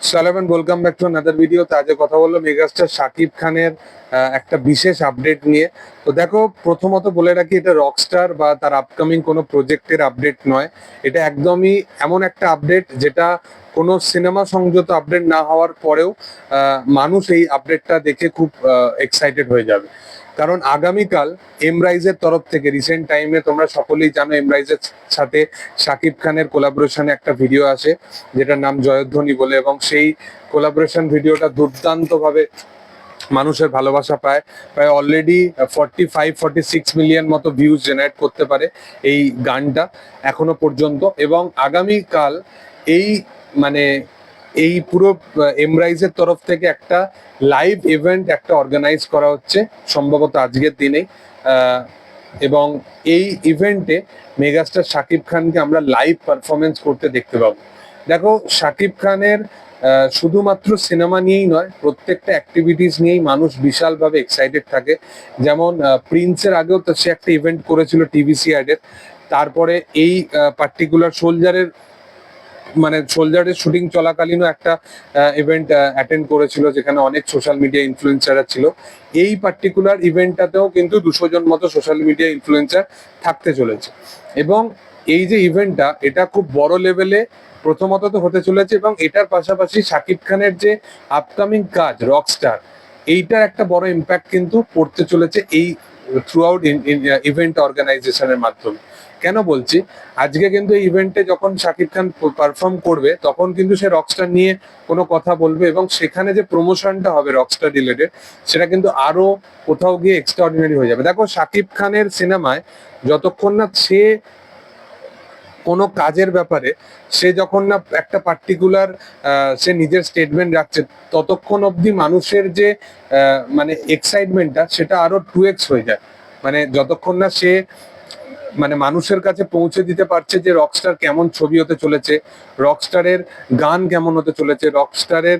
সালাম and welcome back to another video. তো আজকে কথা বললো মেগাস্টার শাকিব খানের একটা বিশেষ আপডেট নিয়ে। তো দেখো, প্রথমত বলে রাখি, এটা রকস্টার বা তার আপকামিং কোনো প্রজেক্টের আপডেট নয়। এটা একদমই এমন একটা আপডেট যেটা কোনো সিনেমা সংযত আপডেট না হওয়ার পরেও মানুষ এই আপডেটটা দেখে খুব এক্সাইটেড হয়ে যাবে। কারণ আগামীকাল এমরাইজের তরফ থেকে, রিসেন্ট টাইমে তোমরা সকলেই জানো, এমরাইজের সাথে শাকিব খানের কোলাবোরেশনে একটা ভিডিও আসে যেটার নাম জয়ধ্বনি বলে, এবং সেই কোলাবোরেশন ভিডিওটা দুর্দান্তভাবে মানুষের ভালোবাসা পায়। প্রায় অলরেডি 45-46 মিলিয়ন মতো ভিউজ জেনারেট করতে পারে এই গানটা এখনো পর্যন্ত। এবং আগামীকাল এই মানে এই পুরো এমরাইজের তরফ থেকে একটা লাইভ ইভেন্ট একটা অর্গানাইজ করা হচ্ছে, সম্ভবত আজকের দিনেই। এবং এই ইভেন্টে মেগাস্টার শাকিব খানকে আমরা লাইভ পারফরমেন্স করতে দেখতে পাবো। দেখো, শাকিব খানের শুধুমাত্র সিনেমা নিয়েই নয়, প্রত্যেকটা অ্যাক্টিভিটিস নিয়েই মানুষ বিশালভাবে এক্সাইটেড থাকে। যেমন প্রিন্সের আগেও তো সে একটা ইভেন্ট করেছিল টিভিসি অ্যাডের। তারপরে এই পার্টিকুলার সোলজারের শুটিং চলাকালীনও একটা ইভেন্ট অ্যাটেন্ড করেছিল, যেখানে অনেক সোশ্যাল মিডিয়া ইনফ্লুয়েন্সাররা ছিল। এই পার্টিকুলার ইভেন্টটাতেও কিন্তু 200 জন মতো সোশ্যাল মিডিয়া ইনফ্লুয়েন্সার থাকতে চলেছে। এবং এই যে ইভেন্টটা, এটা খুব বড় লেভেলে প্রথমত তো হতে চলেছে, এবং এটার পাশাপাশি শাকিব খানের যে আপকামিং কাজ রকস্টার, এইটার একটা বড় ইম্প্যাক্ট কিন্তু পড়তে চলেছে এই থ্রু আউট ইভেন্ট অর্গানাইজেশনের মাধ্যমে। কেন বলছি, আজকে কিন্তু এই ইভেন্টে যখন শাকিব খান পারফর্ম করবে, তখন কিন্তু সে রকস্টার নিয়ে কোনো কথা বলবে, এবং সেখানে যে প্রমোশনটা হবে রকস্টার রিলেটেড, সেটা কিন্তু আরো কোথাও গিয়ে এক্সট্রাঅর্ডিনারি হয়ে যাবে। দেখো, শাকিব খানের সিনেমায় যতক্ষণ না সে কোনো কাজের ব্যাপারে, সে যখন না একটা পার্টিকুলার সে নিজের স্টেটমেন্ট রাখছে, ততক্ষণ অবধি মানুষের যে এক্সাইটমেন্টটা, সেটা আরো 2x হয়ে যায়। যতক্ষণ না সে মানুষের কাছে পৌঁছে দিতে পারছে যে রকস্টার কেমন ছবি হতে চলেছে, রকস্টারের গান কেমন হতে চলেছে, রকস্টারের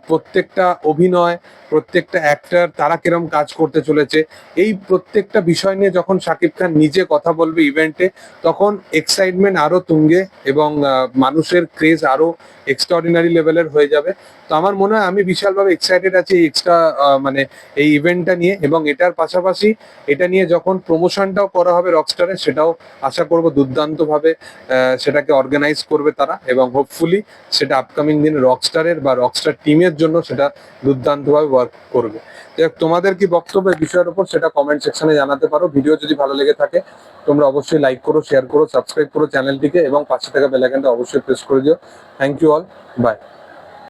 প্রত্যেকটা অভিনয়, প্রত্যেকটা অ্যাক্টর তারা কিরম কাজ করতে চলেছে, এই প্রত্যেকটা বিষয় নিয়ে যখন শাকিব খান নিজে কথা বলবে ইভেন্টে, তখন এক্সাইটমেন্ট আরো তুঙ্গে এবং মানুষের ক্রেজ আরো এক্সট্রাঅর্ডিনারি লেভেলের হয়ে যাবে। তো আমার মনে হয়, আমি বিশালভাবে এক্সাইটেড আছি এই এই ইভেন্টটা নিয়ে। এবং এটার পাশাপাশি এটা নিয়ে যখন প্রমোশনটাও করা হবে রকস্টারের, সেটাও আশা করব দুর্দান্তভাবে সেটাকে অর্গানাইজ করবে তারা, এবং হোপফুলি সেটা আপকামিং দিনে রকস্টারের বা রকস্টার টিমের জন্য সেটা দুর্দান্তভাবে ওয়ার্ক করবে। তোমাদের কি বক্তব্য এই বিষয়ের উপর, সেটা কমেন্ট সেকশনে জানাতে পারো। ভিডিও যদি ভালো লেগে থাকে, তোমরা অবশ্যই লাইক করো, শেয়ার করো, সাবস্ক্রাইব করো চ্যানেলটিকে, এবং পাশে থাকা বেল আইকনটা অবশ্যই প্রেস করে দিও। Thank you all, by.